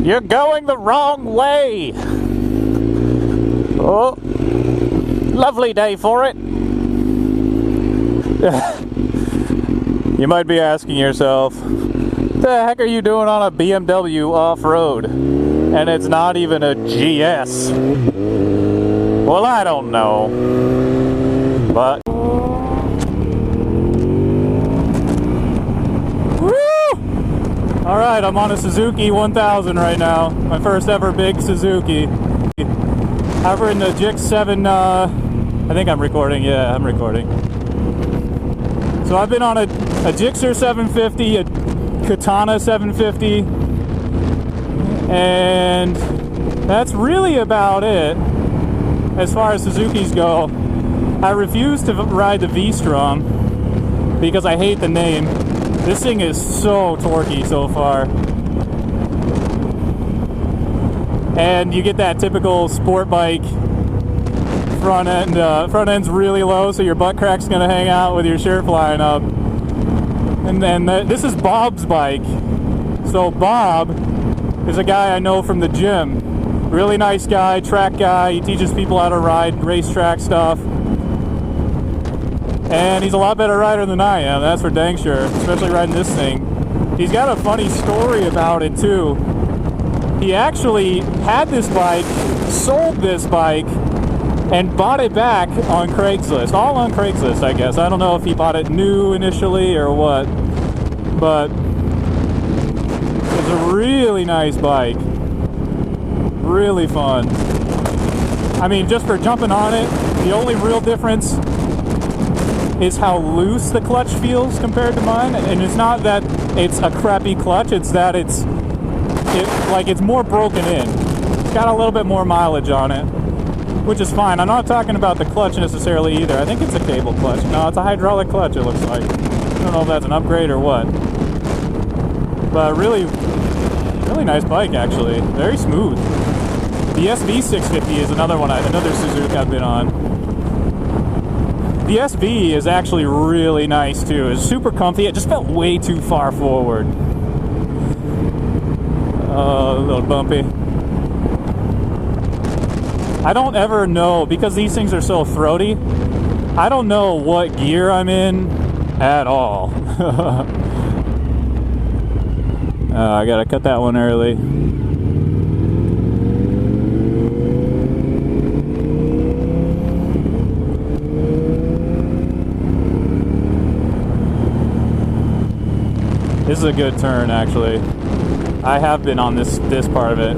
You're going the wrong way. Oh, lovely day for it. You might be asking yourself, what the heck are you doing on a BMW off-road? And it's not even a GS. Well, I don't know. But alright, I'm on a Suzuki 1000 right now. My first ever big Suzuki. However, in the GX7, I think I'm recording. Yeah, I'm recording. So I've been on a Gixxer 750, a Katana 750, and that's really about it as far as Suzukis go. I refuse to ride the V-Strom because I hate the name. This thing is so torquey so far. And you get that typical sport bike front end. Front end's really low, so your butt crack's gonna hang out with your shirt flying up. And then this is Bob's bike. So Bob is a guy I know from the gym. Really nice guy, track guy. He teaches people how to ride racetrack stuff. And he's a lot better rider than I am, that's for dang sure, especially riding this thing. He's got a funny story about it too. He actually had this bike, sold this bike, and bought it back on Craigslist. All on Craigslist, I guess. I don't know if he bought it new initially or what, but it's a really nice bike. Really fun. I mean, just for jumping on it, the only real difference is how loose the clutch feels compared to mine. And it's not that it's a crappy clutch, it's that it's more broken in. It's got a little bit more mileage on it, which is fine. I'm not talking about the clutch necessarily either. I think it's a cable clutch. No, it's a hydraulic clutch, it looks like. I don't know if that's an upgrade or what. But really, really nice bike actually. Very smooth. The SV650 is another Suzuki I've been on. The SV is actually really nice too. It's super comfy. It just felt way too far forward. A little bumpy. I don't ever know, because these things are so throaty, I don't know what gear I'm in at all. I gotta cut that one early. This is a good turn, actually. I have been on this part of it.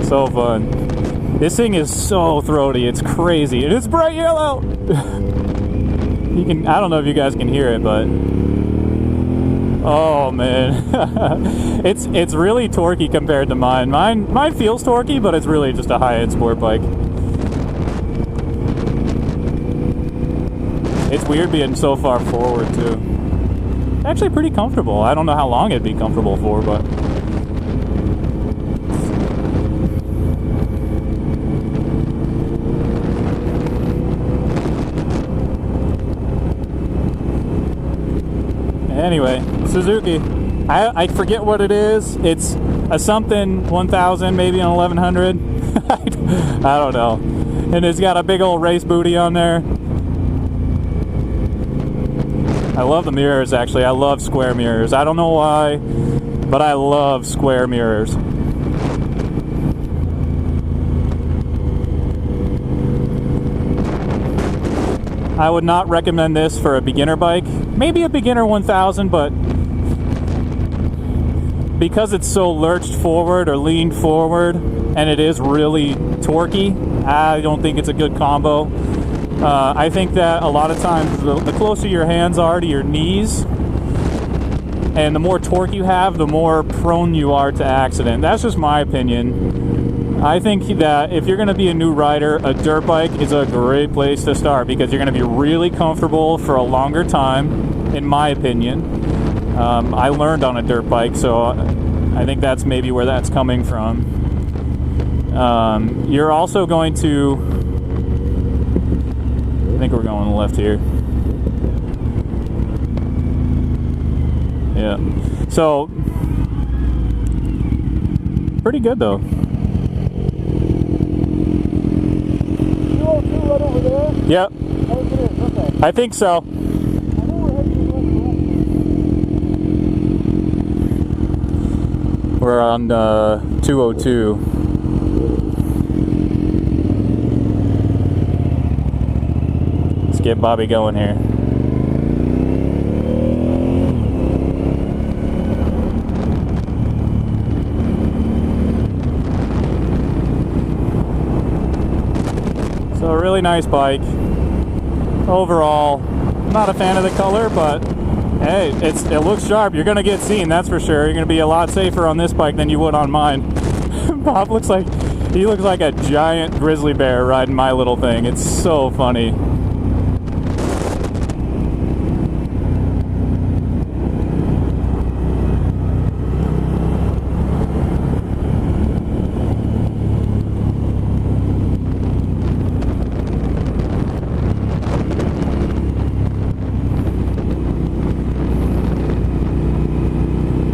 So fun. This thing is so throaty, it's crazy. And it's bright yellow! I don't know if you guys can hear it, but oh man. It's really torquey compared to mine. Mine feels torquey, but it's really just a high-end sport bike. It's weird being so far forward too. Actually pretty comfortable. I don't know how long it'd be comfortable for, but anyway, Suzuki. I forget what it is. It's a something 1000, maybe an 1100. I don't know. And it's got a big old race booty on there. I love the mirrors, actually. I love square mirrors. I don't know why, but I love square mirrors. I would not recommend this for a beginner bike. Maybe a beginner 1000, but because it's so lurched forward or leaned forward, and it is really torquey, I don't think it's a good combo. I think that a lot of times the closer your hands are to your knees and the more torque you have, the more prone you are to accident. That's just my opinion. I think that if you're going to be a new rider, a dirt bike is a great place to start because you're going to be really comfortable for a longer time, in my opinion. I learned on a dirt bike, so I think that's maybe where that's coming from. You're also going to... I think we're going left here. Yeah. So, pretty good though. 202 right over there? Yep. Oh, it is, okay. I think so. I know we're heading in the right direction. We're on 202. Let's get Bobby going here. So a really nice bike. Overall, not a fan of the color, but hey, it looks sharp. You're gonna get seen, that's for sure. You're gonna be a lot safer on this bike than you would on mine. Bob looks like a giant grizzly bear riding my little thing. It's so funny.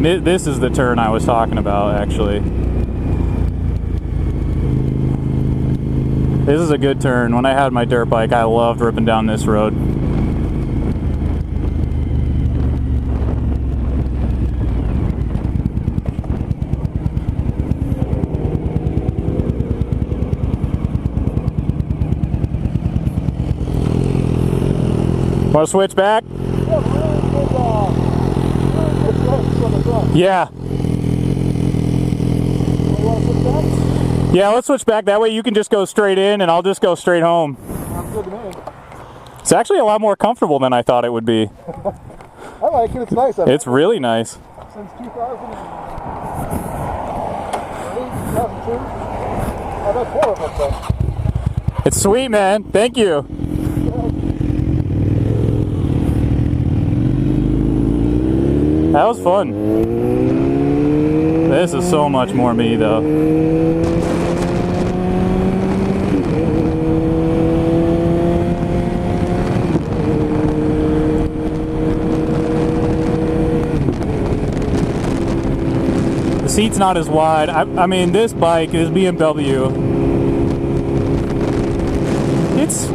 This is the turn I was talking about, actually. This is a good turn. When I had my dirt bike, I loved ripping down this road. Want to switch back? Yeah. Yeah, let's switch back. That way you can just go straight in and I'll just go straight home. Sounds good to me. It's actually a lot more comfortable than I thought it would be. I like it. It's nice. It's really nice. Since 2008, 2002. I've had 4 of them, so. It's sweet, man. Thank you. That was fun. This is so much more me, though. The seat's not as wide. I mean, this bike, this BMW, it's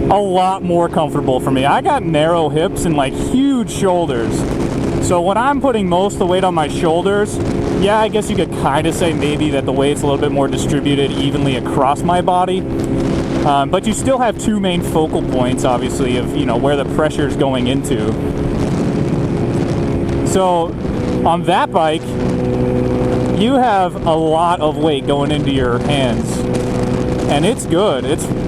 a lot more comfortable for me. I got narrow hips and like huge shoulders. So when I'm putting most of the weight on my shoulders, yeah, I guess you could kind of say maybe that the weight's a little bit more distributed evenly across my body. But you still have 2 main focal points, obviously, of, you know, where the pressure's going into. So on that bike, you have a lot of weight going into your hands. And it's good.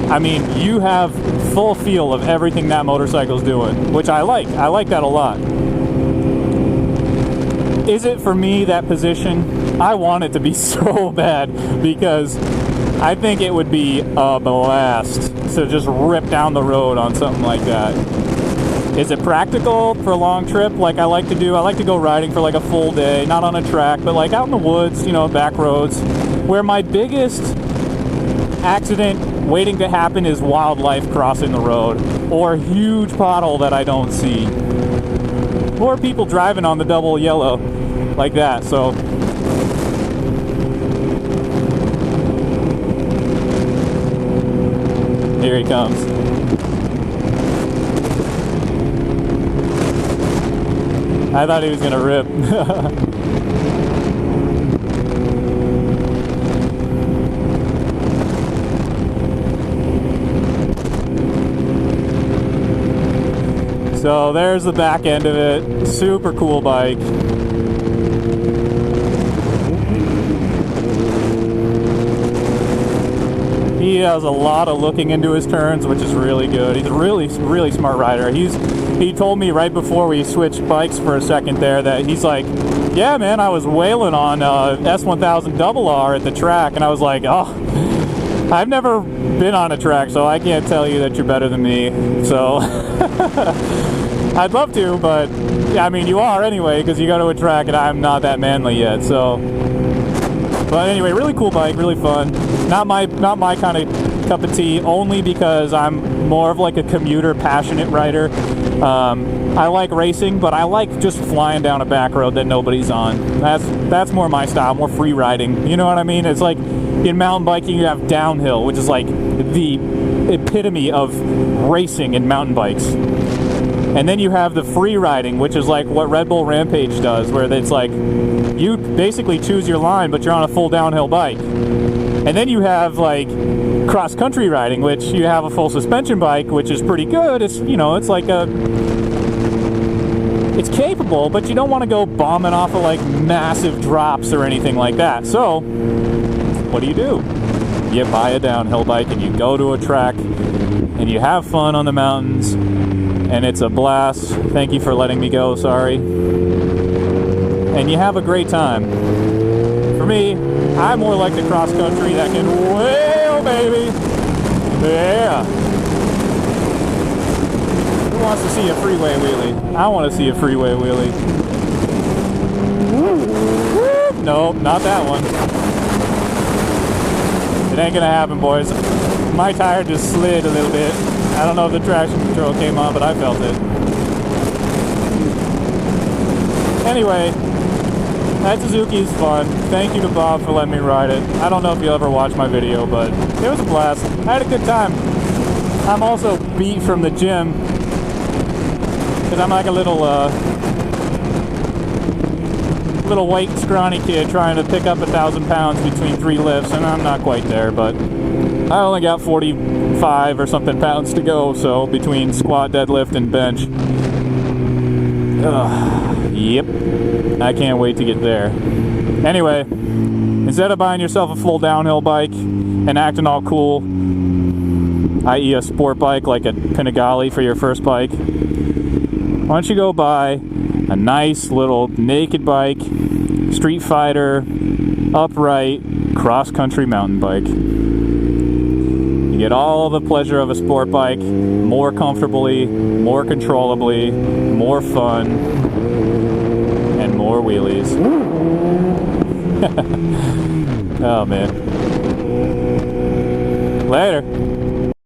I mean, you have full feel of everything that motorcycle's doing, which I like. I like that a lot. Is it for me, that position? I want it to be so bad because I think it would be a blast to just rip down the road on something like that. Is it practical for a long trip like I like to do? I like to go riding for like a full day, not on a track, but like out in the woods, you know, back roads, where my biggest accident waiting to happen is wildlife crossing the road, or a huge pothole that I don't see, or people driving on the double yellow like that. So here he comes. I thought he was gonna rip. So there's the back end of it. Super cool bike. He has a lot of looking into his turns, which is really good. He's a really smart rider. He told me right before we switched bikes for a second there that he's like, yeah, man, I was wailing on S1000RR at the track, and I was like, oh, I've never been on a track, so I can't tell you that you're better than me. So I'd love to, but I mean, you are anyway, because you go to a track and I'm not that manly yet. So, but anyway, really cool bike, really fun. Not my kind of cup of tea, only because I'm more of like a commuter, passionate rider. I like racing, but I like just flying down a back road that nobody's on. That's more my style, more free riding. You know what I mean? It's like in mountain biking you have downhill, which is like the epitome of racing in mountain bikes. And then you have the free riding, which is like what Red Bull Rampage does, where it's like you basically choose your line, but you're on a full downhill bike. And then you have like cross country riding, which you have a full suspension bike, which is pretty good. It's, you know, it's like it's capable, but you don't want to go bombing off of like massive drops or anything like that. So what do? You buy a downhill bike and you go to a track and you have fun on the mountains, and it's a blast. Thank you for letting me go, sorry. And you have a great time. For me, I'm more like the cross country that can whale, baby. Yeah. Who wants to see a freeway wheelie? I want to see a freeway wheelie. Nope, not that one. It ain't gonna happen, boys. My tire just slid a little bit. I don't know if the traction control came on, but I felt it. Anyway, that Suzuki is fun. Thank you to Bob for letting me ride it. I don't know if you'll ever watch my video, but it was a blast. I had a good time. I'm also beat from the gym because I'm like a little white scrawny kid trying to pick up 1,000 pounds between 3 lifts, and I'm not quite there, but I only got 45 or something pounds to go, so between squat, deadlift, and bench. Yep, I can't wait to get there. Anyway, instead of buying yourself a full downhill bike and acting all cool, i.e. a sport bike like a Panigale for your first bike, why don't you go buy a nice little naked bike, Street Fighter, upright, cross-country mountain bike. You get all the pleasure of a sport bike, more comfortably, more controllably, more fun, and more wheelies. Oh man. Later.